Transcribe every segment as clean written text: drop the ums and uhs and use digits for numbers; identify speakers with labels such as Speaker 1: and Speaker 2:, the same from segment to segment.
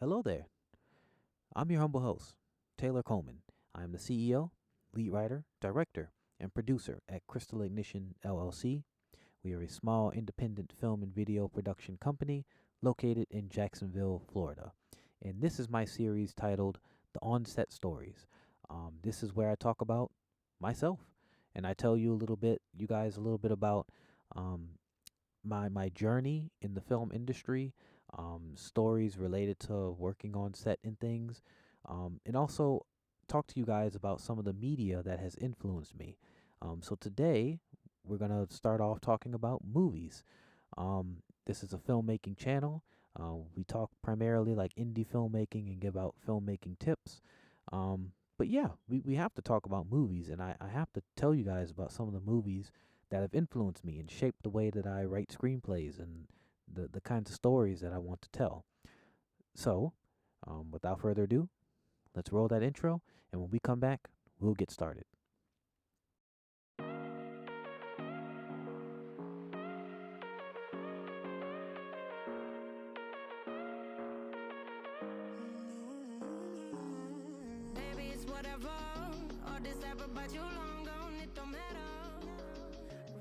Speaker 1: Hello there. I'm your humble host, Taylor Coleman. I am the CEO, lead writer, director, and producer at Crystal Ignition LLC. We are a small independent film and video production company located in Jacksonville, Florida. And this is my series titled The Onset Stories. This is where I talk about myself and I tell you guys a little bit about um, my journey in the film industry, stories related to working on set and things, and also talk to you guys about some of the media that has influenced me. So today we're gonna start off talking about movies. This is a filmmaking channel. We talk primarily like indie filmmaking and give out filmmaking tips. But yeah, we have to talk about movies, and I have to tell you guys about some of the movies that have influenced me and shaped the way that I write screenplays and the kinds of stories that I want to tell. So, without further ado, let's roll that intro, and when we come back, we'll get started.
Speaker 2: Baby, it's whatever. All this ever about you long gone, it don't matter.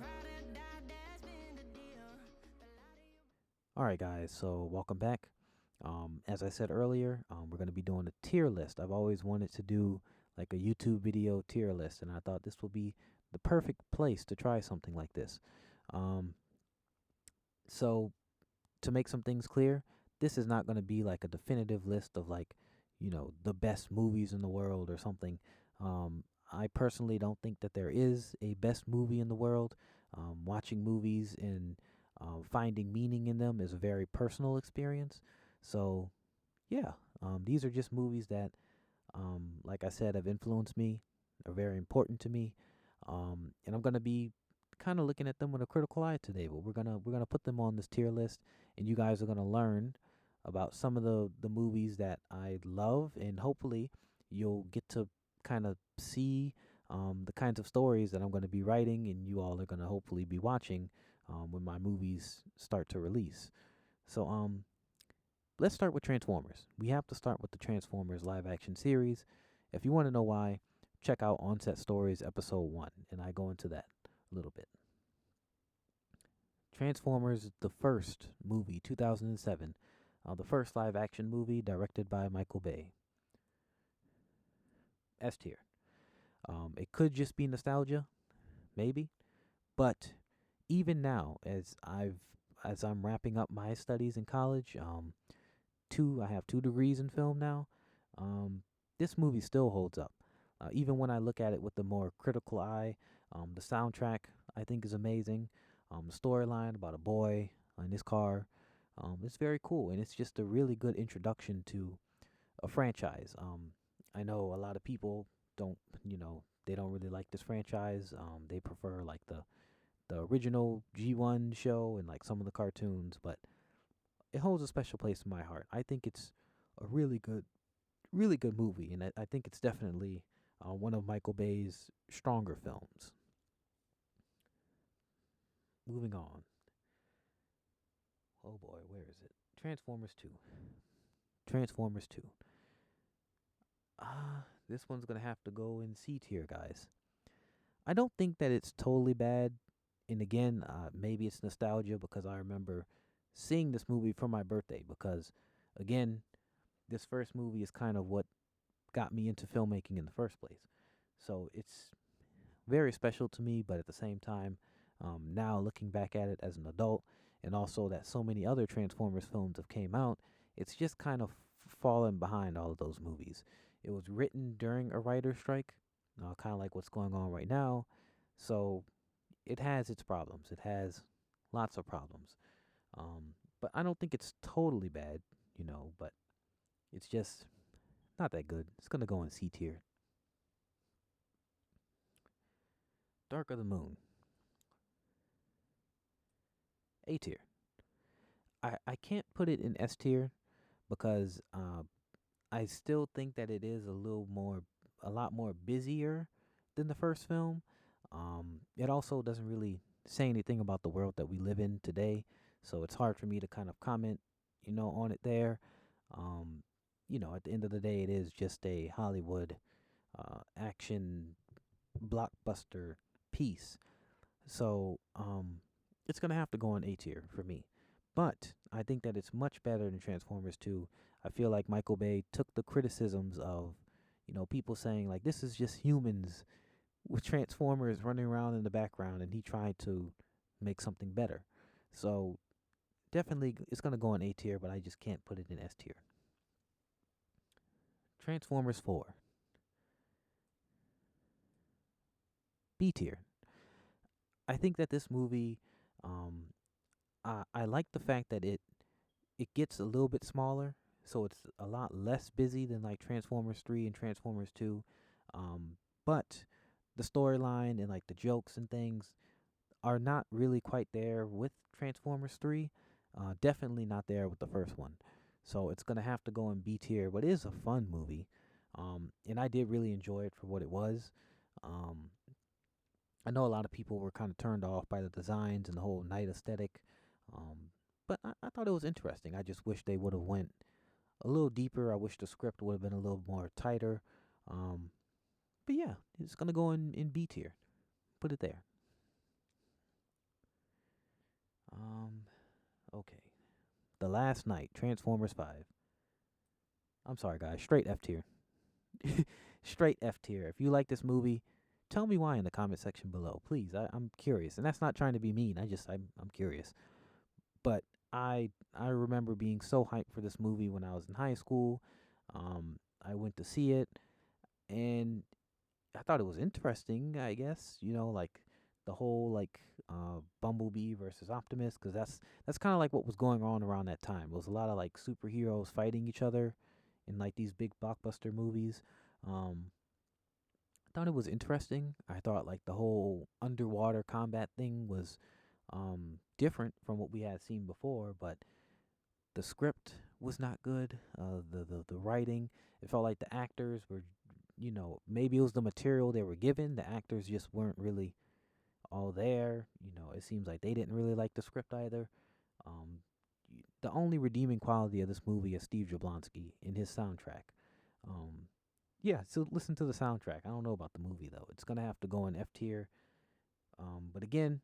Speaker 2: Ride or die, that's been the deal.
Speaker 1: All right, guys, so welcome back. As I said earlier, we're going to be doing a tier list. I've always wanted to do like a YouTube video tier list, and I thought this would be the perfect place to try something like this. Um, so, to make some things clear, this is not going to be like a definitive list of like, the best movies in the world or something. I personally don't think that there is a best movie in the world. Watching movies and finding meaning in them is a very personal experience. So, yeah, these are just movies that, like I said, have influenced me, are very important to me, and I'm gonna be kind of looking at them with a critical eye today. But we're gonna put them on this tier list, and you guys are gonna learn about some of the movies that I love, and hopefully you'll get to kind of see the kinds of stories that I'm going to be writing, and you all are going to hopefully be watching when my movies start to release. So let's start with Transformers. We have to start with the Transformers live action series. If you want to know why, check out Onset Stories episode 1, and I go into that a little bit. Transformers, the first movie, 2007, the first live action movie directed by Michael Bay. S tier. It could just be nostalgia, maybe, but even now, as I'm wrapping up my studies in college, I have 2 degrees in film now. This movie still holds up. Even when I look at it with a more critical eye, the soundtrack I think is amazing. The storyline about a boy in his car, it's very cool, and it's just a really good introduction to a franchise. I know a lot of people don't, they don't really like this franchise. They prefer like the original G1 show and like some of the cartoons, but it holds a special place in my heart. I think it's a really good movie, and I think it's definitely one of Michael Bay's stronger films. Moving on. Oh boy, where is it? Transformers 2. Transformers 2. This one's gonna have to go in C tier, guys. I don't think that it's totally bad. And again, maybe it's nostalgia because I remember seeing this movie for my birthday. Because again, this first movie is kind of what got me into filmmaking in the first place. So it's very special to me, but at the same time, now looking back at it as an adult, and also that so many other Transformers films have came out, it's just kind of fallen behind all of those movies. It was written during a writer's strike, kind of like what's going on right now. So it has its problems. It has lots of problems. But I don't think it's totally bad, but it's just not that good. It's going to go in C tier. Dark of the Moon. A tier. I can't put it in S tier because I still think that it is a lot more busier than the first film. It also doesn't really say anything about the world that we live in today, so it's hard for me to kind of comment, on it there. at the end of the day, it is just a Hollywood action blockbuster piece. So it's gonna have to go on A tier for me. But I think that it's much better than Transformers 2. I feel like Michael Bay took the criticisms of, people saying like this is just humans with Transformers running around in the background, and he tried to make something better. So definitely it's gonna go on A tier, but I just can't put it in S tier. Transformers 4, B tier. I think that this movie, um, I like the fact that it gets a little bit smaller, so it's a lot less busy than like Transformers 3 and Transformers 2. But the storyline and like the jokes and things are not really quite there with Transformers 3. Definitely not there with the first one. So it's gonna have to go in B tier, but it is a fun movie. And I did really enjoy it for what it was. Um, I know a lot of people were kind of turned off by the designs and the whole night aesthetic. But I thought it was interesting. I just wish they would have went a little deeper. I wish the script would have been a little more tighter. Um, but yeah, it's gonna go in B tier. Put it there. Um, okay. The Last Night, Transformers 5. I'm sorry, guys. Straight F tier. Straight F tier. If you like this movie, tell me why in the comment section below, please. I'm curious, and that's not trying to be mean. I'm curious. But I remember being so hyped for this movie when I was in high school. I went to see it, and I thought it was interesting. I guess like the whole like Bumblebee versus Optimus, because that's kind of like what was going on around that time. It was a lot of like superheroes fighting each other in like these big blockbuster movies. Um, I thought it was interesting. I thought like the whole underwater combat thing was different from what we had seen before, but the script was not good. The writing, it felt like the actors were, maybe it was the material they were given. The actors just weren't really all there. It seems like they didn't really like the script either. Um, the only redeeming quality of this movie is Steve Jablonsky in his soundtrack. Um, yeah, so listen to the soundtrack. I don't know about the movie though. It's gonna have to go in F tier. But again,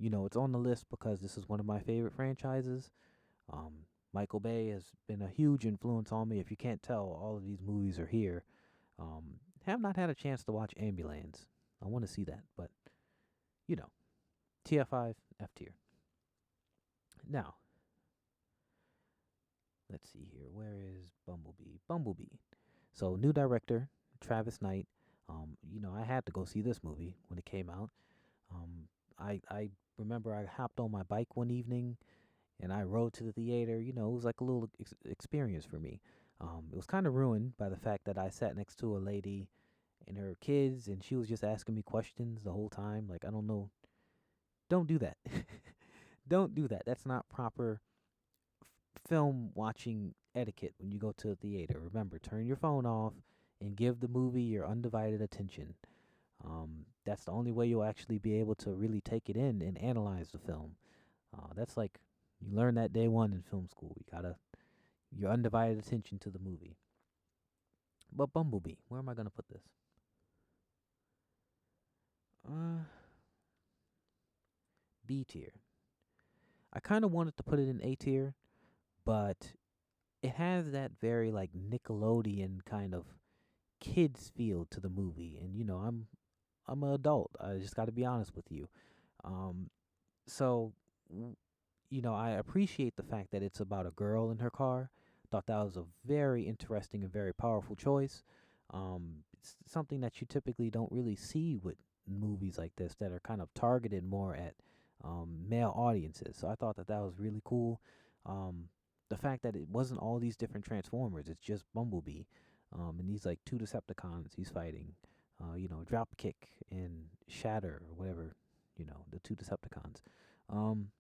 Speaker 1: it's on the list because this is one of my favorite franchises. Um, Michael Bay has been a huge influence on me. If you can't tell, all of these movies are here. Have not had a chance to watch Ambulance. I want to see that, but you know, TF5 F tier. Now, let's see here. Where is Bumblebee? Bumblebee. So new director Travis Knight. I had to go see this movie when it came out. I remember I hopped on my bike one evening and I rode to the theater. It was like a little experience for me. It was kind of ruined by the fact that I sat next to a lady and her kids, and she was just asking me questions the whole time. Like, I don't know. Don't do that. Don't do that. That's not proper film watching etiquette when you go to a theater. Remember, turn your phone off and give the movie your undivided attention. That's the only way you'll actually be able to really take it in and analyze the film. That's like you learn that day one in film school. You gotta your undivided attention to the movie. But Bumblebee, where am I gonna put this? Uh, B tier. I kind of wanted to put it in A tier, but it has that very like Nickelodeon kind of kids feel to the movie, and I'm an adult. I just got to be honest with you. Um, so I appreciate the fact that it's about a girl in her car. Thought that was a very interesting and very powerful choice. It's something that you typically don't really see with movies like this that are kind of targeted more at male audiences. So I thought that was really cool. The fact that it wasn't all these different Transformers, it's just Bumblebee, and these like two Decepticons he's fighting. Dropkick and Shatter or whatever. The two Decepticons. Um,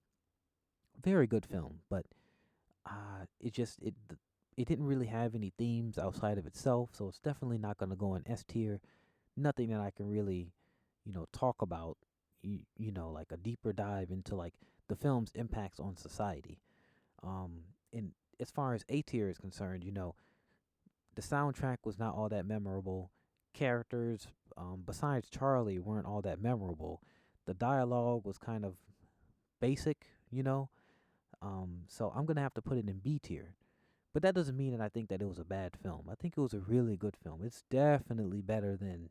Speaker 1: Very good film, but it didn't really have any themes outside of itself, so it's definitely not going to go in S tier. Nothing that I can really, talk about. Like a deeper dive into like the film's impacts on society. And as far as A tier is concerned, The soundtrack was not all that memorable. Characters, besides Charlie, weren't all that memorable. The dialogue was kind of basic, you know. So I'm gonna have to put it in B tier. But that doesn't mean that I think that it was a bad film. I think it was a really good film. It's definitely better than,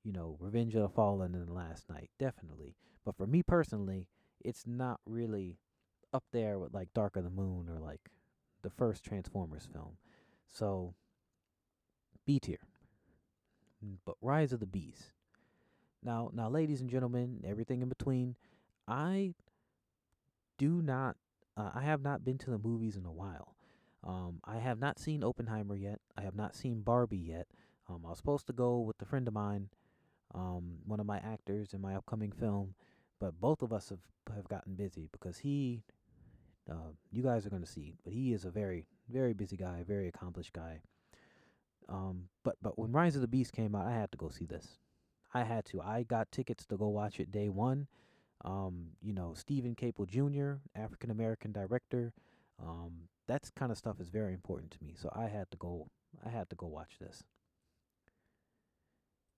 Speaker 1: Revenge of the Fallen and Last Night. Definitely. But for me personally, it's not really up there with like Dark of the Moon or like the first Transformers film. So B tier. But Rise of the Beast. Now, ladies and gentlemen, everything in between, I do not. I have not been to the movies in a while. I have not seen Oppenheimer yet. I have not seen Barbie yet. I was supposed to go with a friend of mine, one of my actors in my upcoming film, but both of us have gotten busy because you guys are going to see, but he is a very, very busy guy, very accomplished guy. But when Rise of the Beast came out, I had to go see this. I had to. I got tickets to go watch it day one. Stephen Caple Jr., African American director. That kind of stuff is very important to me. So I had to go. I had to go watch this.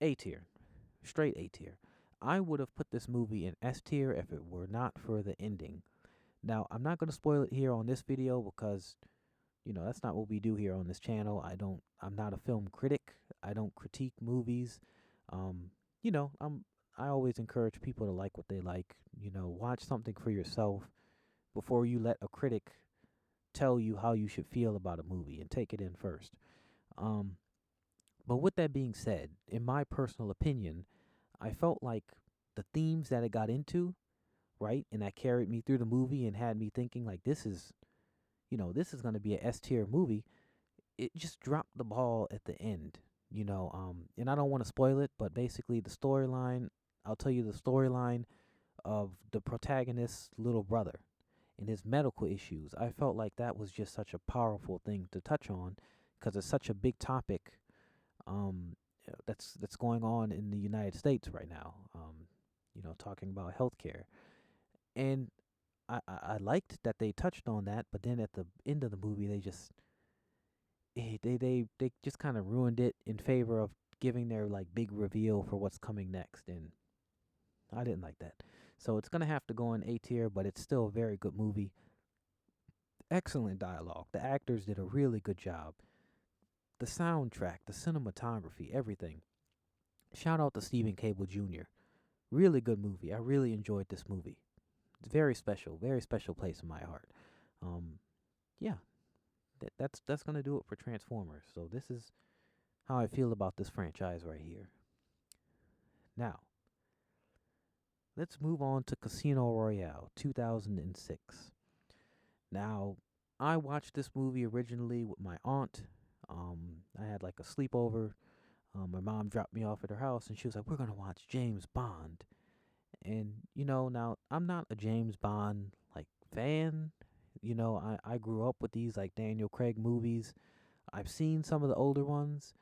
Speaker 1: A tier, straight A tier. I would have put this movie in S tier if it were not for the ending. Now I'm not going to spoil it here on this video because that's not what we do here on this channel. I'm not a film critic. I don't critique movies. Um, I always encourage people to like what they like. Watch something for yourself before you let a critic tell you how you should feel about a movie and take it in first. Um, but with that being said, in my personal opinion, I felt like the themes that it got into, right, and that carried me through the movie and had me thinking like this is going to be a S tier movie. It just dropped the ball at the end, and I don't want to spoil it, but basically the storyline, I'll tell you the storyline of the protagonist's little brother and his medical issues. I felt like that was just such a powerful thing to touch on because it's such a big topic that's going on in the United States right now. Talking about healthcare. And I liked that they touched on that, but then at the end of the movie, they just kind of ruined it in favor of giving their like big reveal for what's coming next, and I didn't like that. So it's gonna have to go in A tier, but it's still a very good movie. Excellent dialogue. The actors did a really good job. The soundtrack, the cinematography, everything. Shout out to Stephen Cable Jr. Really good movie. I really enjoyed this movie. It's very special place in my heart. Um, yeah, that's gonna do it for Transformers. So this is how I feel about this franchise right here. Now, let's move on to Casino Royale 2006. Now, I watched this movie originally with my aunt. I had like a sleepover. My mom dropped me off at her house and she was like, "We're going to watch James Bond." And, now I'm not a James Bond like fan. I grew up with these like Daniel Craig movies. I've seen some of the older ones.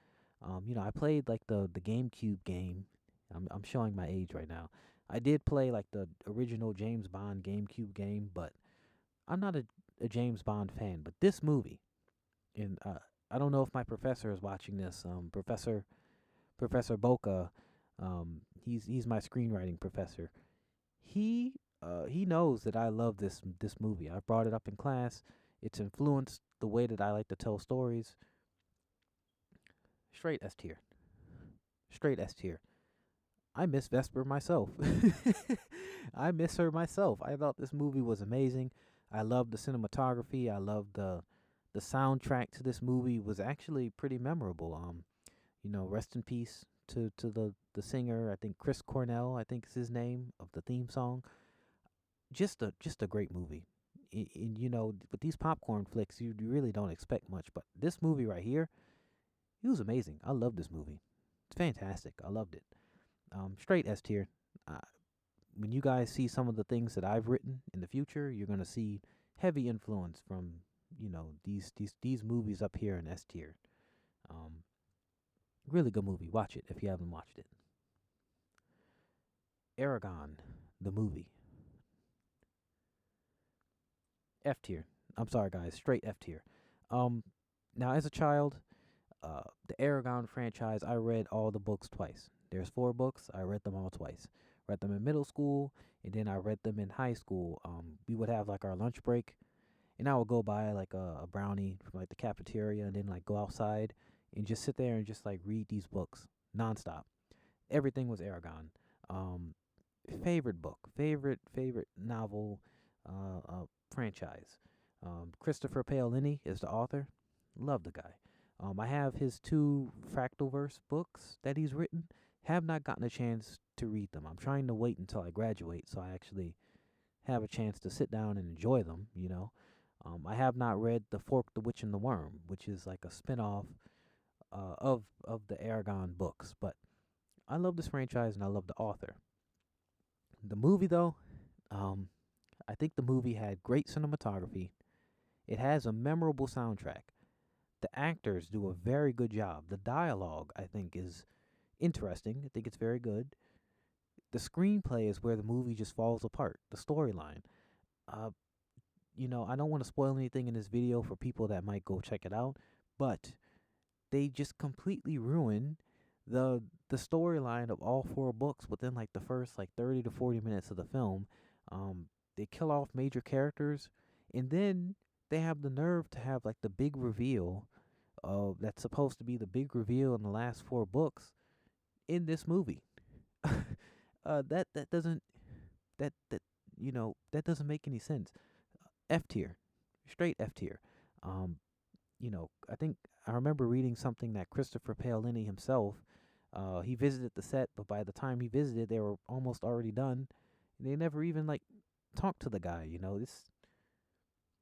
Speaker 1: I played like the GameCube game. I'm showing my age right now. I did play like the original James Bond GameCube game, but I'm not a James Bond fan. But this movie, and I don't know if my professor is watching this. Professor Boca, he's my screenwriting professor. He knows that I love this movie. I brought it up in class. It's influenced the way that I like to tell stories. Straight S tier. Straight S tier. I miss Vesper myself. I miss her myself. I thought this movie was amazing. I loved the cinematography. I loved the soundtrack to this movie was actually pretty memorable. Rest in peace to the singer. I think Chris Cornell, I think is his name of the theme song. Just a great movie. With these popcorn flicks, you really don't expect much, but this movie right here, it was amazing. I love this movie. It's fantastic. I loved it. Straight S tier. Uh, when you guys see some of the things that I've written in the future, you're gonna see heavy influence from these movies up here in S tier. Um, Really good movie. Watch it if you haven't watched it. Eragon, the movie. F tier. I'm sorry, guys. Straight F tier. Um, Now as a child, The Eragon franchise, I read all the books twice. There's 4 books. I read them all twice. Read them in middle school, and then I read them in high school. We would have like our lunch break, and I would go buy like a brownie from like the cafeteria, and then like go outside and just sit there and just like read these books nonstop. Everything was Aragon. Um, Favorite book, favorite novel, franchise. Christopher Paolini is the author. Love the guy. I have his 2 Fractalverse books that he's written. Have not gotten a chance to read them. I'm trying to wait until I graduate so I actually have a chance to sit down and enjoy them. I have not read The Fork, the Witch, and the Worm, which is like a spinoff of the Aragon books. But I love this franchise and I love the author. The movie, though, um, I think the movie had great cinematography. It has a memorable soundtrack. The actors do a very good job. The dialogue, I think, is interesting. I think it's very good. The screenplay is where the movie just falls apart. The storyline. Uh, I don't want to spoil anything in this video for people that might go check it out, but they just completely ruin the the storyline of all 4 books within like the first like 30 to 40 minutes of the film. They kill off major characters, and then they have the nerve to have like the big reveal that's supposed to be the big reveal in the last 4 books in this movie. That doesn't that doesn't make any sense. F tier, straight F tier. Um, I think I remember reading something that Christopher Paolini himself, he visited the set, but by the time he visited, they were almost already done. And they never even like talked to the guy. This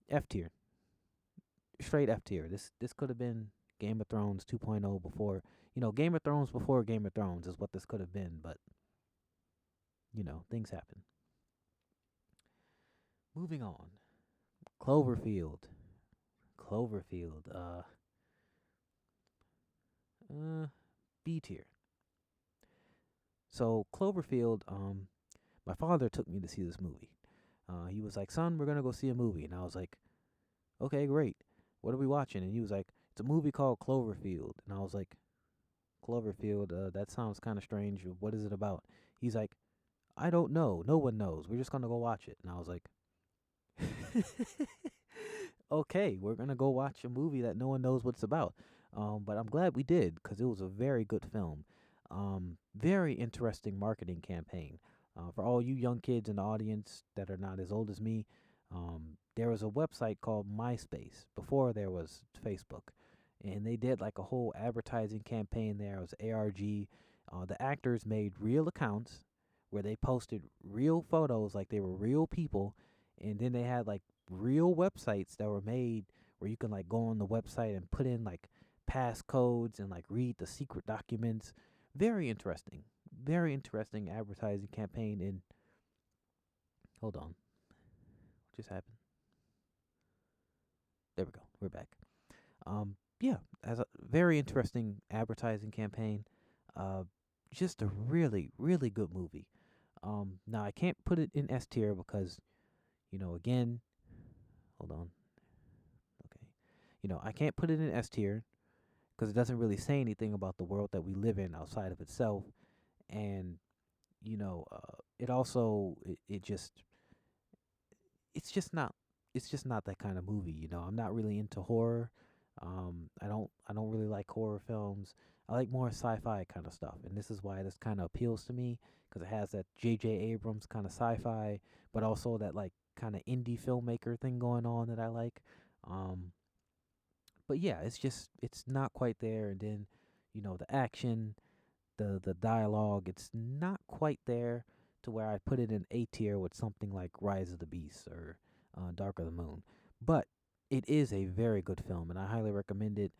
Speaker 1: F tier, straight F tier. This could have been Game of Thrones 2.0 before. Game of Thrones before Game of Thrones is what this could have been, but things happen. Moving on. Cloverfield. Cloverfield. B tier. So Cloverfield. My father took me to see this movie. He was like, "Son, we're gonna go see a movie," and I was like, "Okay, great. What are we watching?" And he was like, "It's a movie called Cloverfield," and I was like, "Cloverfield. That sounds kind of strange. What is it about?" He's like, "I don't know. No one knows. We're just gonna go watch it." And I was like, okay, we're gonna go watch a movie that no one knows what it's about. But I'm glad we did because it was a very good film. Very interesting marketing campaign. For all you young kids in the audience that are not as old as me, there was a website called MySpace before there was Facebook, and they did like a whole advertising campaign there. It was ARG. The actors made real accounts where they posted real photos like they were real people, and then they had like real websites that were made where you can like go on the website and put in like passcodes and like read the secret documents. Very interesting. Very interesting advertising campaign. And hold on. What just happened? There we go. We're back. Yeah, as a very interesting advertising campaign. Uh just a really, really good movie. Now I can't put it in S tier because, again, hold on. Okay. I can't put it in S tier because it doesn't really say anything about the world that we live in outside of itself. And, it also, it just, it's just not that kind of movie. I'm not really into horror. I don't really like horror films. I like more sci-fi kind of stuff. And this is why this kind of appeals to me because it has that J.J. Abrams kind of sci-fi, but also that like kind of indie filmmaker thing going on that I like. Um, but yeah, it's not quite there. And then, the action, the dialogue, it's not quite there to where I put it in A tier with something like Rise of the Beast or Dark of the Moon. But it is a very good film, and I highly recommend it.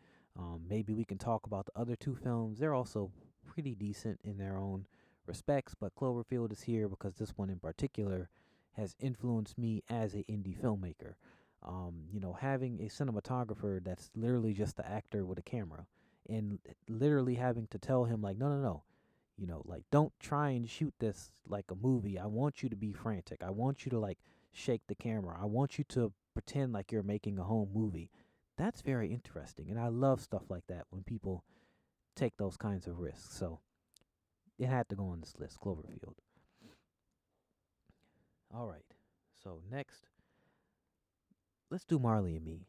Speaker 1: Maybe we can talk about the other 2 films. They're also pretty decent in their own respects, but Cloverfield is here because this one in particular has influenced me as a indie filmmaker. Having a cinematographer that's literally just the actor with a camera and literally having to tell him like, no, no, no, like don't try and shoot this like a movie. I want you to be frantic. I want you to like shake the camera. I want you to pretend like you're making a home movie. That's very interesting. And I love stuff like that when people take those kinds of risks. So it had to go on this list, Cloverfield. All right. So next, let's do Marley and Me.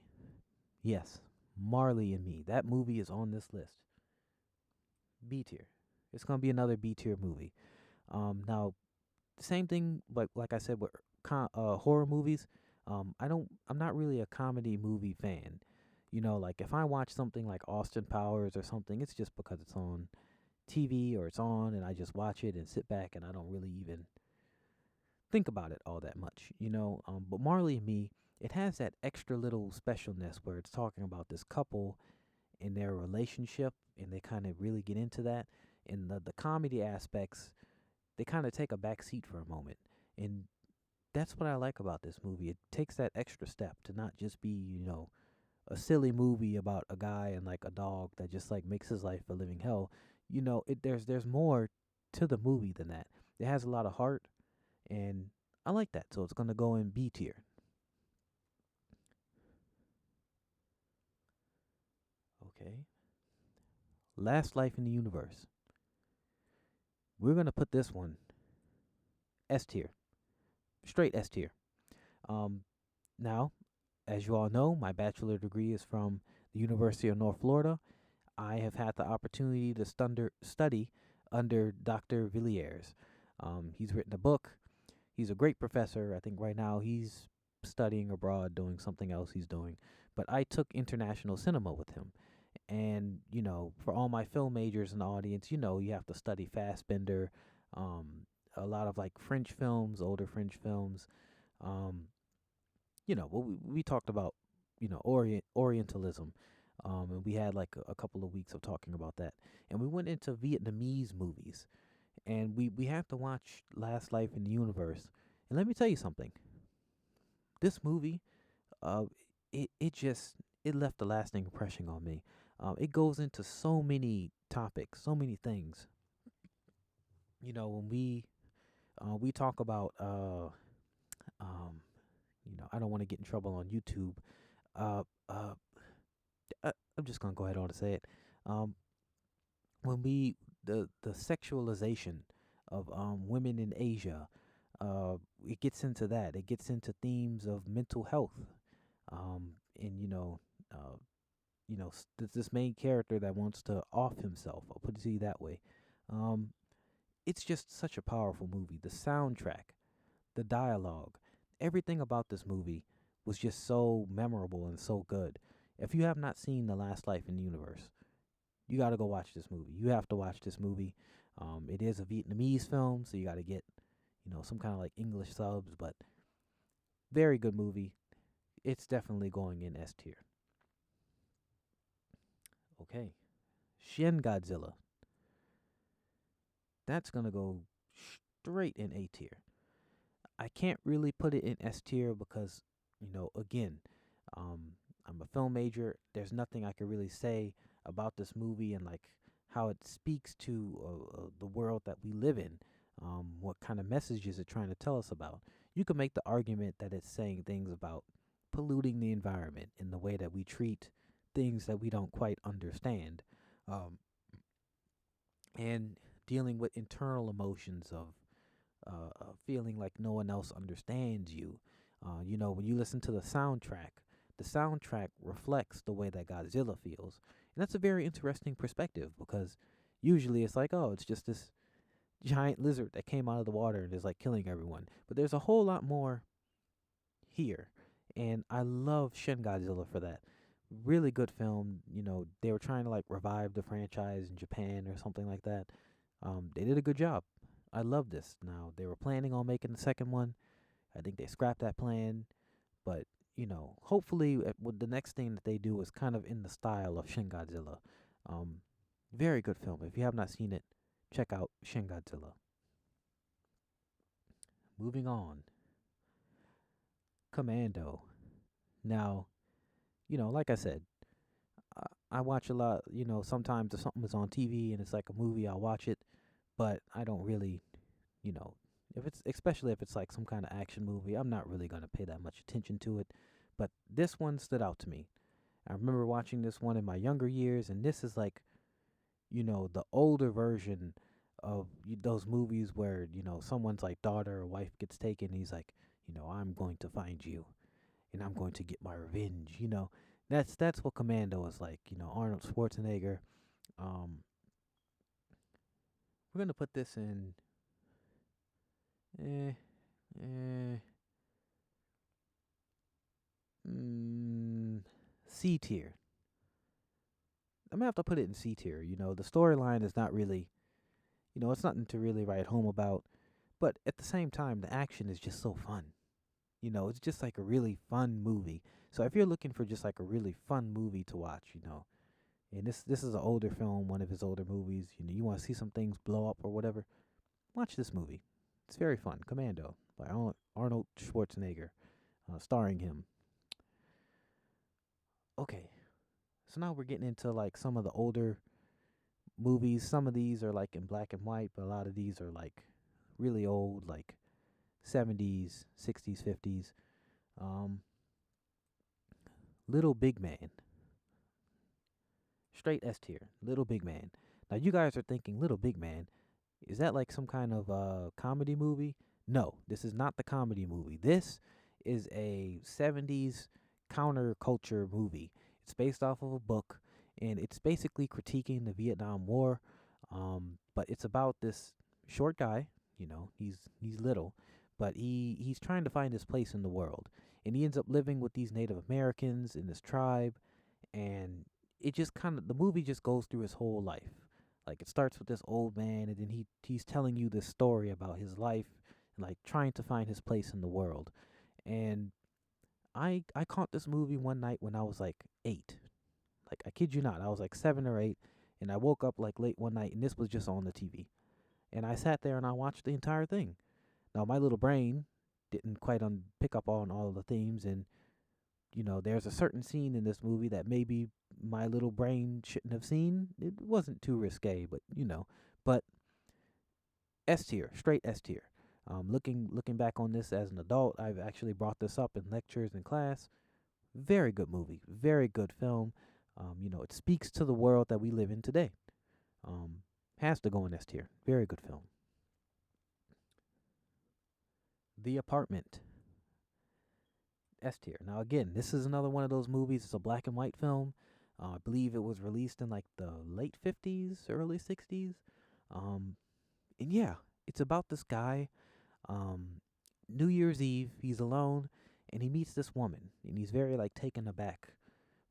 Speaker 1: Yes, Marley and Me. That movie is on this list. B tier. It's gonna be another B tier movie. Now same thing, like I said with horror movies. I'm not really a comedy movie fan. You know, like if I watch something like Austin Powers or something, it's just because it's on TV or it's on, and I just watch it and sit back, and I don't really even think about it all that much. But Marley and Me, it has that extra little specialness where it's talking about this couple in their relationship, and they kind of really get into that. And the comedy aspects, they kind of take a back seat for a moment. And that's what I like about this movie. It takes that extra step to not just be, a silly movie about a guy and like a dog that just like makes his life a living hell. There's more to the movie than that. It has a lot of heart, and I like that. So it's gonna go in B tier. Okay. Last Life in the Universe. We're gonna put this one S tier, straight S tier. Um, Now, as you all know, my bachelor degree is from the University of North Florida. I have had the opportunity to study under Dr. Villiers. He's written a book. He's a great professor. I think right now he's studying abroad, doing something else he's doing. But I took international cinema with him. And, for all my film majors in the audience, you have to study Fassbender, a lot of like French films, older French films. Um, we talked about, Orientalism. And we had like a couple of weeks of talking about that. And we went into Vietnamese movies. And we have to watch Last Life in the Universe. And let me tell you something. This movie, uh, it left a lasting impression on me. It goes into so many topics, so many things. When we talk about I don't want to get in trouble on YouTube. Uh, uh, I'm just gonna go ahead on and say it. Um, when we the sexualization of women in Asia, it gets into that. It gets into themes of mental health, and this main character that wants to off himself. I'll put it to you that way. Um, it's just such a powerful movie. The soundtrack, the dialogue, everything about this movie was just so memorable and so good. If you have not seen The Last Life in the Universe, you got to go watch this movie. You have to watch this movie. It is a Vietnamese film, so you got to get, some kind of like English subs, but very good movie. It's definitely going in S tier. Okay. Shin Godzilla. That's going to go straight in A tier. I can't really put it in S tier because, again, um, I'm a film major. There's nothing I can really say about this movie and like how it speaks to the world that we live in. What kind of message is it trying to tell us about? You could make the argument that it's saying things about polluting the environment in the way that we treat things that we don't quite understand, um, and dealing with internal emotions of feeling like no one else understands you. When you listen to the soundtrack reflects the way that Godzilla feels. And that's a very interesting perspective because usually it's like, oh, it's just this giant lizard that came out of the water and is like killing everyone. But there's a whole lot more here. And I love Shin Godzilla for that. Really good film. They were trying to like revive the franchise in Japan or something like that. They did a good job. I love this. Now, they were planning on making the second one. I think they scrapped that plan. But, hopefully with the next thing that they do is kind of in the style of Shin Godzilla. Um, Very good film. If you have not seen it, check out Shin Godzilla. Moving on. Commando. Now, like I said, I watch a lot, sometimes if something is on TV and it's like a movie, I'll watch it, but I don't really, you know, if it's especially if it's like some kind of action movie, I'm not really going to pay that much attention to it. But this one stood out to me. I remember watching this one in my younger years, and this is like, the older version of those movies where, someone's like daughter or wife gets taken. And he's like, I'm going to find you and I'm going to get my revenge. That's what Commando is like. Arnold Schwarzenegger. Um, we're gonna put this in eh, eh, mm, C tier. I'm gonna have to put it in C tier. The storyline is not really, it's nothing to really write home about. But at the same time, the action is just so fun. It's just like a really fun movie. So if you're looking for just like a really fun movie to watch, and this is an older film, one of his older movies, you want to see some things blow up or whatever, watch this movie. It's very fun. Commando by Arnold Schwarzenegger, starring him. Okay, so now we're getting into like some of the older movies. Some of these are like in black and white, but a lot of these are like really old, like 70s, 60s, 50s. Um, Little Big Man, straight S tier. Little Big Man. Now you guys are thinking, Little Big Man, is that like some kind of comedy movie? No, this is not the comedy movie. This is a 70s counterculture movie. It's based off of a book, and it's basically critiquing the Vietnam War. But it's about this short guy. He's little, but he's trying to find his place in the world, and he ends up living with these Native Americans in this tribe, and it just kind of the movie just goes through his whole life. Like it starts with this old man, and then he's telling you this story about his life and like trying to find his place in the world. And I caught this movie one night when I was like 8. Like I kid you not, I was like 7 or 8, and I woke up like late one night, and this was just on the TV. And I sat there and I watched the entire thing. Now my little brain didn't quite pick up on all of the themes, and there's a certain scene in this movie that maybe my little brain shouldn't have seen. It wasn't too risque, but S tier, straight S tier. Looking back on this as an adult, I've actually brought this up in lectures and class. Very good movie, very good film. It speaks to the world that we live in today. Um, has to go in S tier. Very good film. The Apartment, S tier. Now again, this is another one of those movies. It's a black and white film. I believe it was released in like the late 50s, early 60s. Um, and yeah, it's about this guy. Um, New Year's Eve, he's alone, and he meets this woman, and he's very like taken aback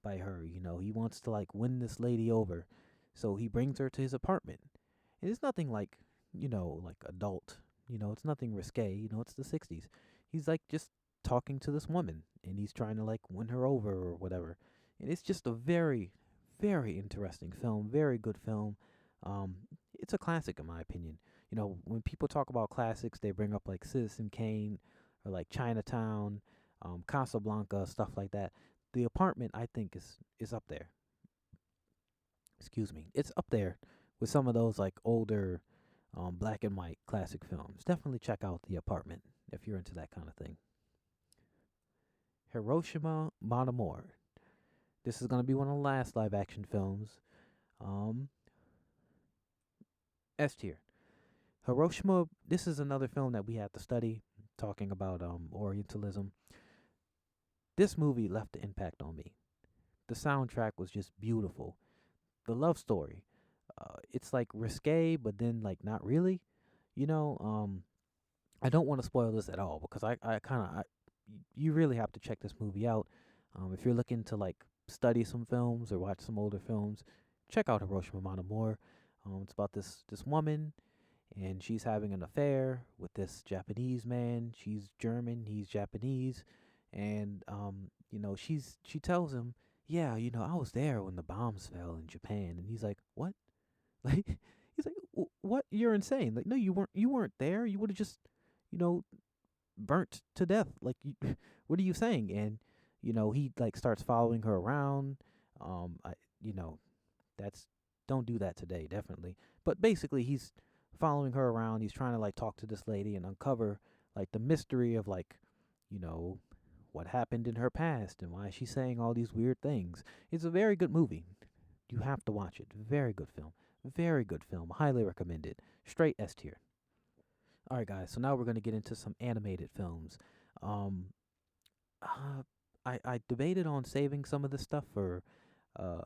Speaker 1: by her. He wants to like win this lady over, so he brings her to his apartment. And it's nothing like like adult. It's nothing risque. It's the 60s. He's like just talking to this woman, and he's trying to like win her over or whatever. And it's just a very, very interesting film. Very good film. Um, it's a classic in my opinion. When people talk about classics, they bring up like Citizen Kane or like Chinatown, Casablanca, stuff like that. The Apartment, I think, is up there. Excuse me, it's up there with some of those like older, black and white classic films. Definitely check out The Apartment if you're into that kind of thing. Hiroshima Mon Amour. This is gonna be one of the last live action films. Um, S tier. Hiroshima. This is another film that we had to study, talking about Orientalism. This movie left an impact on me. The soundtrack was just beautiful. The love story. It's like risque, but then like not really. You know, um, I don't want to spoil this at all because I kind of, you really have to check this movie out. If you're looking to like study some films or watch some older films, check out Hiroshima Mon Amour. It's about this woman, and she's having an affair with this Japanese man. She's German, he's Japanese, and she tells him, yeah, I was there when the bombs fell in Japan, and he's like, what? Like he's like, what? You're insane. Like, no, you weren't. You weren't there. You would have just, you know, burnt to death. Like, what are you saying? And he like starts following her around. I, you know, that's don't do that today, definitely. But basically, he's following her around. He's trying to like talk to this lady and uncover like the mystery of like, you know, what happened in her past and why she's saying all these weird things. It's a very good movie. You have to watch it. Very good film. Very good film. Highly recommend it. Straight S tier. All right, guys. So now we're gonna get into some animated films. Um, uh, I debated on saving some of this stuff for uh,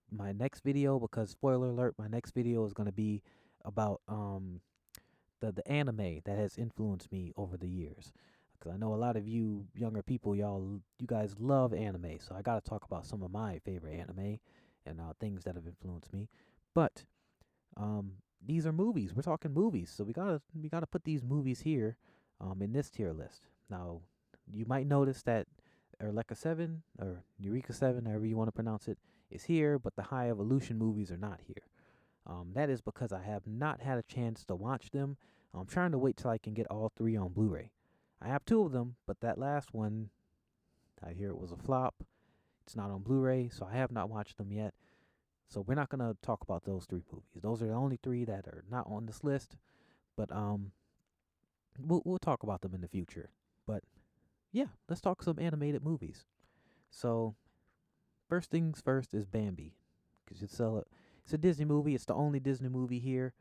Speaker 1: my next video because spoiler alert, my next video is gonna be about the anime that has influenced me over the years. Because I know a lot of you younger people, you guys love anime, so I gotta talk about some of my favorite anime and things that have influenced me. But um, these are movies. We're talking movies, so we gotta put these movies here in this tier list. Now, you might notice that Eureka 7 or Eureka 7, however you want to pronounce it, is here, but the High Evolution movies are not here. That is because I have not had a chance to watch them. I'm trying to wait till I can get all three on Blu-ray. I have two of them, but that last one, I hear it was a flop. It's not on Blu-ray, so I have not watched them yet. So we're not gonna talk about those three movies. Those are the only three that are not on this list. But we'll talk about them in the future. But yeah, let's talk some animated movies. So first things first is Bambi, because it's a Disney movie. It's the only Disney movie here.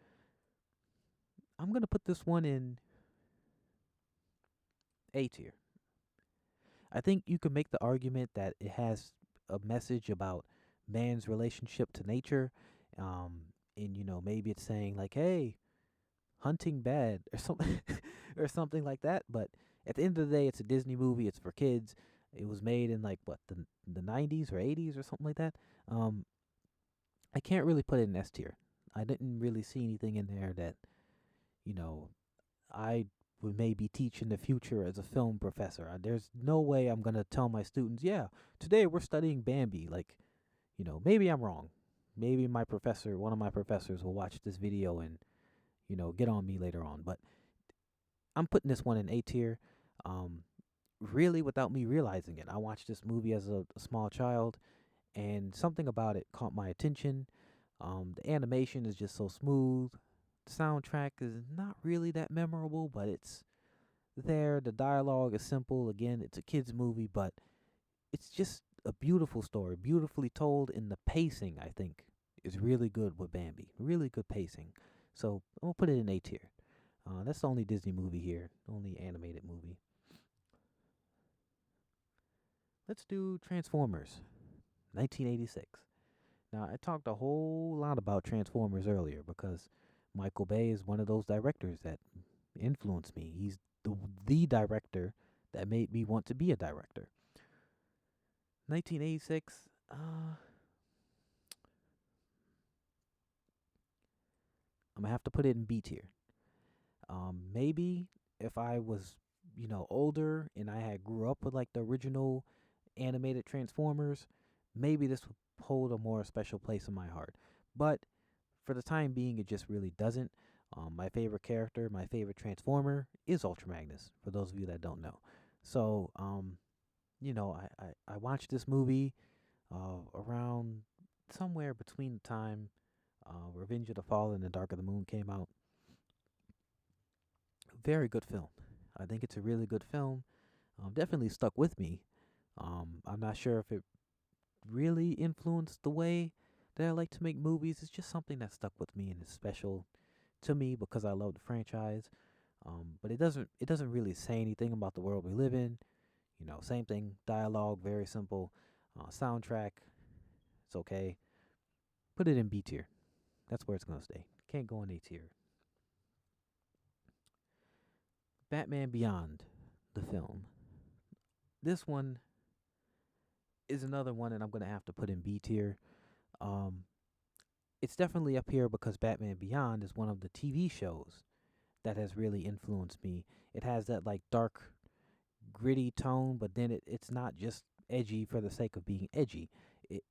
Speaker 1: I'm gonna put this one in A tier. I think you can make the argument that it has a message about man's relationship to nature, and maybe it's saying like, "Hey, hunting bad" or something, or something like that. But at the end of the day, it's a Disney movie. It's for kids. It was made in like what the 90s or 80s or something like that. Um, I can't really put it in S tier. I didn't really see anything in there that you know I would maybe teach in the future as a film professor. There's no way I'm gonna tell my students, yeah, today we're studying Bambi. Like, maybe I'm wrong. Maybe one of my professors, will watch this video and get on me later on. But I'm putting this one in A tier. Um, really, without me realizing it, I watched this movie as a small child, and something about it caught my attention. The animation is just so smooth. The soundtrack is not really that memorable, but it's there. The dialogue is simple. Again, it's a kids movie, but it's just a beautiful story, beautifully told, and the pacing, I think, is really good with Bambi. Really good pacing. So I'm gonna put it in A tier. That's the only Disney movie here, only animated movie. Let's do Transformers, 1986. Now, I talked a whole lot about Transformers earlier because Michael Bay is one of those directors that influenced me. He's the director that made me want to be a director. 1986. I'm gonna have to put it in B tier. Maybe if I was, older and I had grew up with like the original animated Transformers, maybe this would hold a more special place in my heart. But for the time being, it just really doesn't. My favorite character, my favorite Transformer is Ultra Magnus, for those of you that don't know. So, I watched this movie around somewhere between the time Revenge of the Fallen and Dark of the Moon came out. Very good film. I think it's a really good film. Definitely stuck with me. I'm not sure if it really influenced the way that I like to make movies. It's just something that stuck with me and is special to me because I love the franchise. But it doesn't really say anything about the world we live in. Same thing. Dialogue, very simple. Soundtrack, it's okay. Put it in B tier. That's where it's gonna stay. Can't go in A tier. Batman Beyond, the film. This one is another one that I'm gonna have to put in B tier. Um, it's definitely up here because Batman Beyond is one of the TV shows that has really influenced me. It has that like dark, gritty tone, but then it's not just edgy for the sake of being edgy.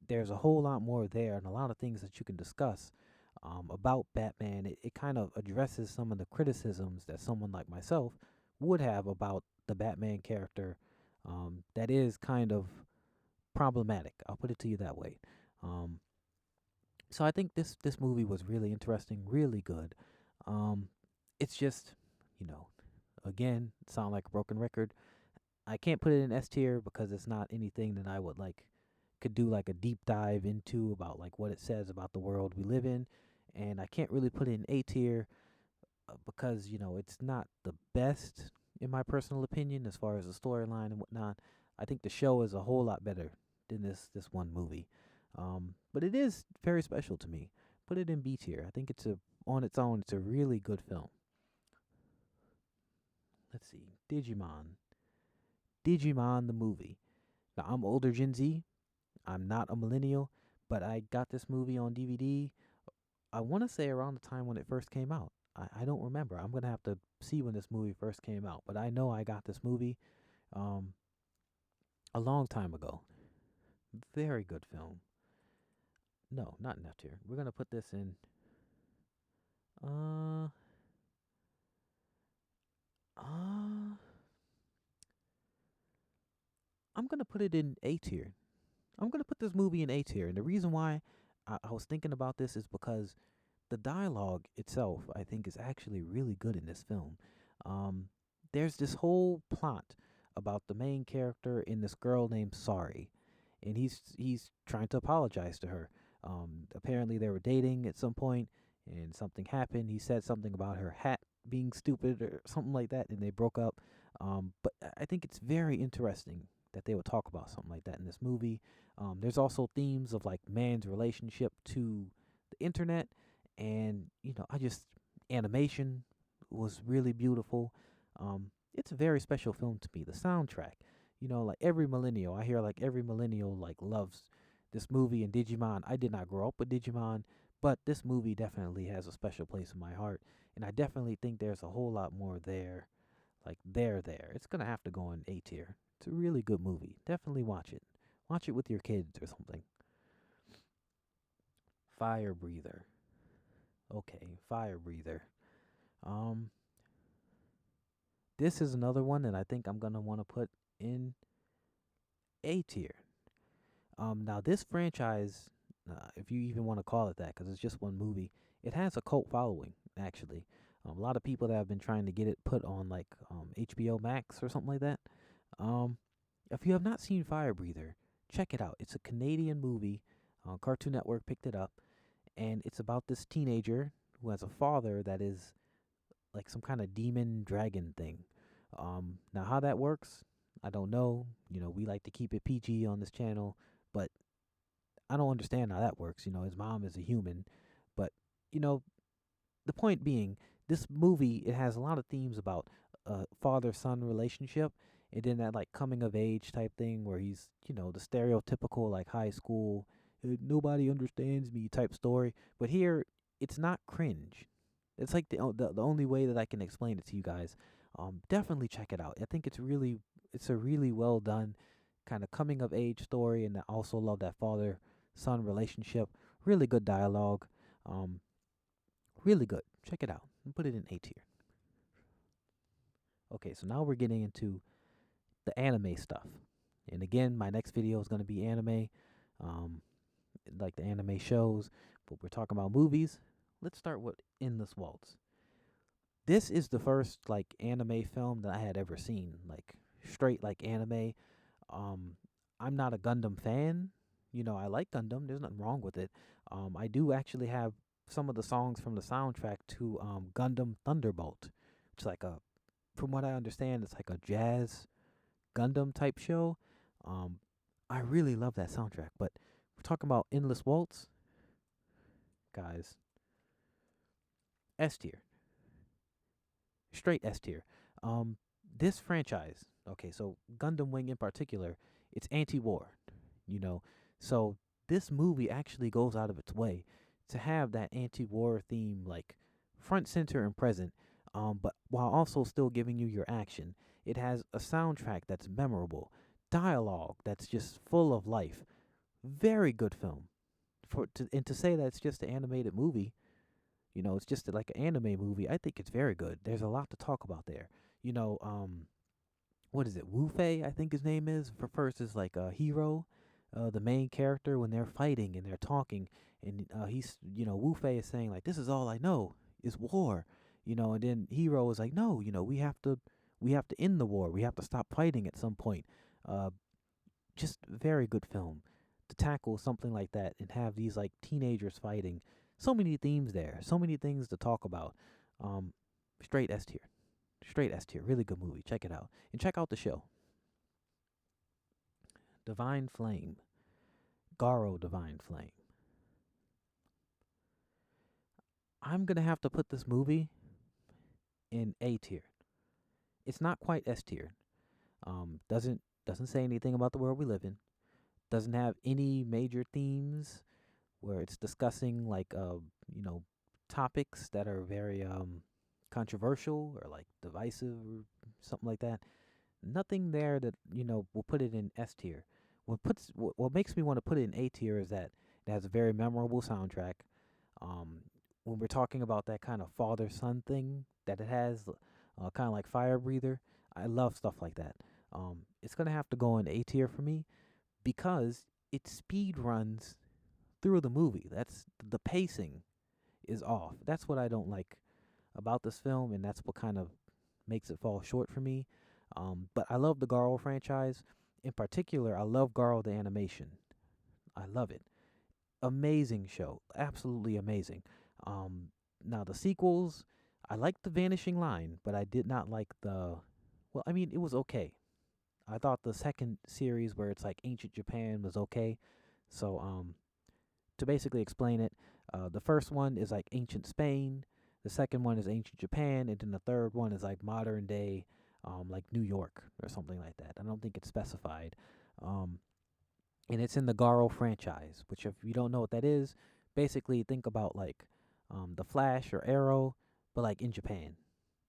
Speaker 1: There's a whole lot more there and a lot of things that you can discuss about Batman. It kind of addresses some of the criticisms that someone like myself would have about the Batman character that is kind of problematic. I'll put it to you that way. Um, so I think this movie was really interesting, really good. It's just, you know, again, sound like a broken record. I can't put it in S tier because it's not anything that I would like could do like a deep dive into about like what it says about the world we live in, and I can't really put it in A tier because it's not the best in my personal opinion as far as the storyline and whatnot. I think the show is a whole lot better than this one movie, but it is very special to me. Put it in B tier. I think it's a on its own. It's a really good film. Let's see, Digimon the movie. Now I'm older Gen Z. I'm not a millennial, but I got this movie on DVD. I want to say around the time when it first came out. I don't remember. I'm gonna have to see when this movie first came out, but I know I got this movie um a long time ago. Very good film. No, not in F tier. We're gonna put this in. Uh, uh, I'm gonna put it in A tier. I'm gonna put this movie in A tier, and the reason why I was thinking about this is because the dialogue itself, I think, is actually really good in this film. Um, there's this whole plot about the main character and this girl named Sorry, and he's trying to apologize to her. Apparently they were dating at some point, and something happened. He said something about her hat being stupid or something like that, and they broke up. But I think it's very interesting that they would talk about something like that in this movie. There's also themes of like man's relationship to the internet, and I just animation was really beautiful. It's a very special film to me. The soundtrack, like every millennial, I hear like every millennial like loves this movie and Digimon. I did not grow up with Digimon, but this movie definitely has a special place in my heart, and I definitely think there's a whole lot more there. Like there. It's gonna have to go in A tier. It's a really good movie. Definitely watch it. Watch it with your kids or something. Firebreather. Okay, Firebreather. Um, this is another one that I think I'm gonna want to put in A tier. Now this franchise, if you even want to call it that, because it's just one movie, it has a cult following. Actually, a lot of people that have been trying to get it put on like HBO Max or something like that. Um, if you have not seen Firebreather, check it out. It's a Canadian movie. Cartoon Network picked it up, and it's about this teenager who has a father that is like some kind of demon dragon thing. Now how that works, I don't know. We like to keep it PG on this channel, but I don't understand how that works. His mom is a human, but you know, the point being, this movie it has a lot of themes about father-son relationship, and then that like coming of age type thing where he's the stereotypical like high school nobody understands me type story. But here it's not cringe. It's like the only way that I can explain it to you guys. Definitely check it out. I think it's a really well done kind of coming of age story, and I also love that father son relationship. Really good dialogue. Um, really good. Check it out and put it in A tier. Okay, so now we're getting into the anime stuff. And again, my next video is going to be anime, um, like the anime shows, but we're talking about movies. Let's start with Endless Waltz. This is the first like anime film that I had ever seen, like straight like anime. Um, I'm not a Gundam fan. I like Gundam. There's nothing wrong with it. I do actually have some of the songs from the soundtrack to Gundam Thunderbolt. It's like from what I understand, it's like a jazz Gundam type show. Um, I really love that soundtrack. But we're talking about Endless Waltz, guys. S tier, straight S tier. Um, this franchise, okay, so Gundam Wing in particular, it's anti-war, you know. So this movie actually goes out of its way to have that anti-war theme like front center and present, but while also still giving you your action. It has a soundtrack that's memorable, dialogue that's just full of life. Very good film. And to say that it's just an animated movie, it's just like an anime movie. I think it's very good. There's a lot to talk about there. You know, what is it? Wu Fei, I think his name is. For first is like a hero, the main character when they're fighting and they're talking, and Wu Fei is saying like, "This is all I know is war," and then Hero is like, "No, we We have to end the war. We have to stop fighting at some point. Uh, just very good film to tackle something like that and have these like teenagers fighting. So many themes there. So many things to talk about. Um, straight S tier. Straight S tier. Really good movie. Check it out. And check out the show. Divine Flame. Garo Divine Flame. I'm gonna have to put this movie in A tier. It's not quite S tier. Doesn't say anything about the world we live in. Doesn't have any major themes where it's discussing like topics that are very controversial or like divisive or something like that. Nothing there that will put it in S tier. What makes me want to put it in A tier is that it has a very memorable soundtrack. Um, when we're talking about that kind of father son thing that it has, kind of like Firebreather, I love stuff like that. It's gonna have to go in A tier for me because it speed runs through the movie. That's the pacing is off. That's what I don't like about this film, and that's what kind of makes it fall short for me. But I love the Garo franchise. In particular, I love Garo the animation. I love it. Amazing show. Absolutely amazing. Um, Now, the sequels, I liked The Vanishing Line, but I did not like the. Well, I mean, it was okay. I thought the second series, where it's like ancient Japan, was okay. So, to basically explain it, the first one is like ancient Spain, the second one is ancient Japan, and then the third one is like modern day, like New York or something like that. I don't think it's specified. Um, and it's in the Garo franchise, which if you don't know what that is, basically think about like the Flash or Arrow, but like in Japan,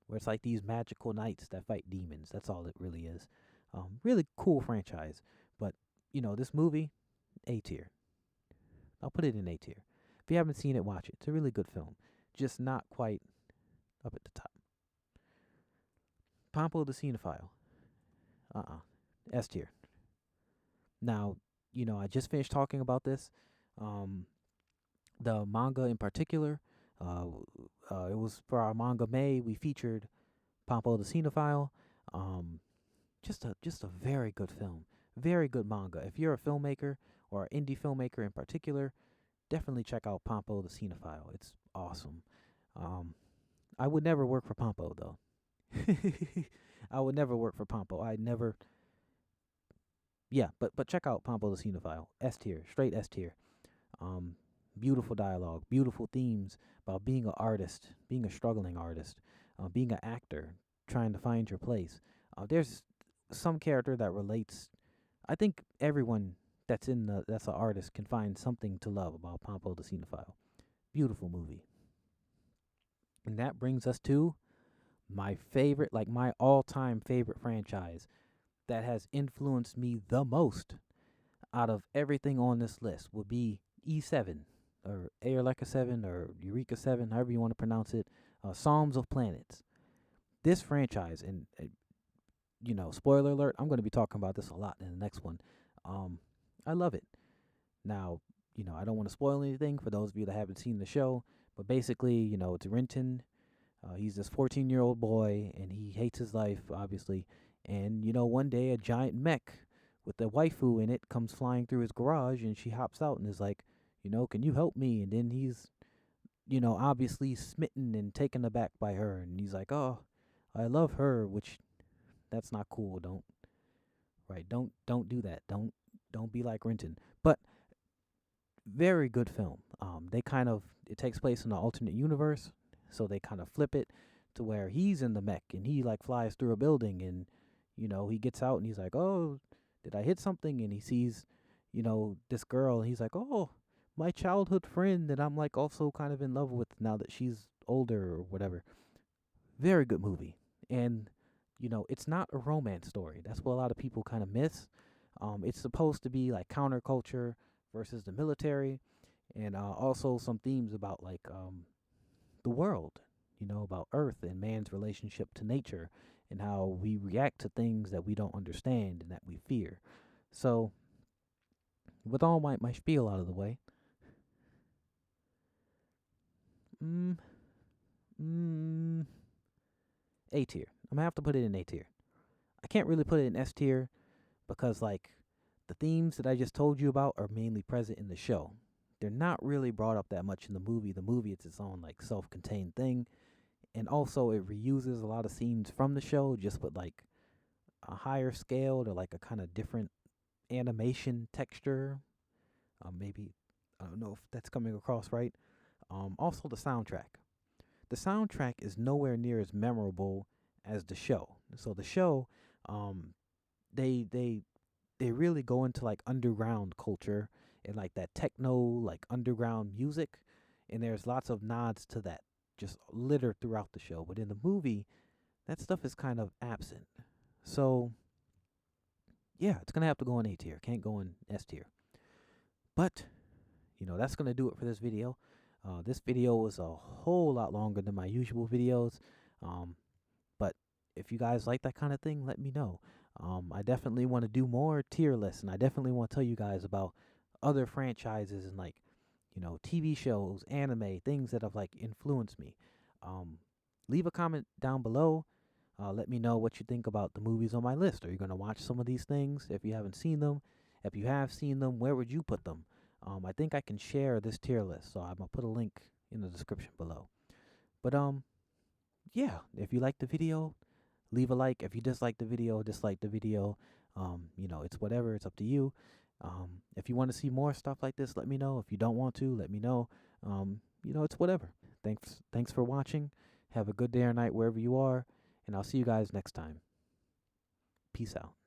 Speaker 1: where it's like these magical knights that fight demons. That's all it really is. Really cool franchise, but this movie, A tier. I'll put it in A tier. If you haven't seen it, watch it. It's a really good film, just not quite up at the top. Pompo the Cinephile. S tier. Now, I just finished talking about this. Um, the manga in particular. Uh, it was for our manga May. We featured Pompo the Cinephile. Um, just a very good film. Very good manga. If you're a filmmaker or an indie filmmaker in particular, definitely check out Pompo the Cinephile. It's awesome. Um, I would never work for Pompo though. I would never work for Pompo. I never. Yeah, but check out Pompo the Cinephile. S tier, straight S tier. Um, Beautiful dialogue, beautiful themes about being an artist, being a struggling artist, being an actor, trying to find your place. There's some character that relates. I think everyone that's an artist can find something to love about Pompo the Cinephile. Beautiful movie. And that brings us to my favorite, like my all-time favorite franchise that has influenced me the most out of everything on this list would be E7 or Eureka 7 or Eureka 7, however you want to pronounce it. Psalms of Planets. This franchise, and spoiler alert, I'm going to be talking about this a lot in the next one. I love it. Now, I don't want to spoil anything for those of you that haven't seen the show, but basically, it's Renton. He's this 14-year-old boy, and he hates his life, obviously. And, one day a giant mech with a waifu in it comes flying through his garage, and she hops out and is like, can you help me? And then he's, obviously smitten and taken aback by her. And he's like, oh, I love her, which that's not cool. Don't do that. Don't be like Renton. But very good film. It takes place in an alternate universe, so they kind of flip it to where he's in the mech and he like flies through a building and he gets out and he's like, oh, did I hit something? And he sees this girl and he's like, oh, my childhood friend that I'm like also kind of in love with now that she's older or whatever. Very good movie. And it's not a romance story. That's what a lot of people kind of miss. It's supposed to be like counterculture versus the military, and also some themes about like the world, about Earth and man's relationship to nature and how we react to things that we don't understand and that we fear. So, with all my spiel out of the way, mm, mm, A tier. I'm gonna have to put it in A tier. I can't really put it in S tier because like the themes that I just told you about are mainly present in the show. They're not really brought up that much in the movie. The movie it's its own like self-contained thing, and also it reuses a lot of scenes from the show just with like a higher scale or like a kind of different animation texture. Maybe I don't know if that's coming across right. Also the soundtrack. The soundtrack is nowhere near as memorable as the show. So the show, um, they they they really go into like underground culture and like that techno like underground music, and there's lots of nods to that just littered throughout the show. But in the movie, that stuff is kind of absent. So yeah, it's gonna have to go in A tier. Can't go in S tier. But that's gonna do it for this video. This video was a whole lot longer than my usual videos. Um, but if you guys like that kind of thing, let me know. I definitely want to do more tier lists, and I definitely want to tell you guys about other franchises and like, TV shows, anime, things that have like influenced me. Um, Leave a comment down below. Let me know what you think about the movies on my list. Are you gonna watch some of these things if you haven't seen them? If you have seen them, where would you put them? I think I can share this tier list, so I'm gonna put a link in the description below. But yeah, if you like the video, leave a like. If you dislike the video, dislike the video. It's whatever. It's up to you. If you want to see more stuff like this, let me know. If you don't want to, let me know. It's whatever. Thanks for watching. Have a good day or night wherever you are, and I'll see you guys next time. Peace out.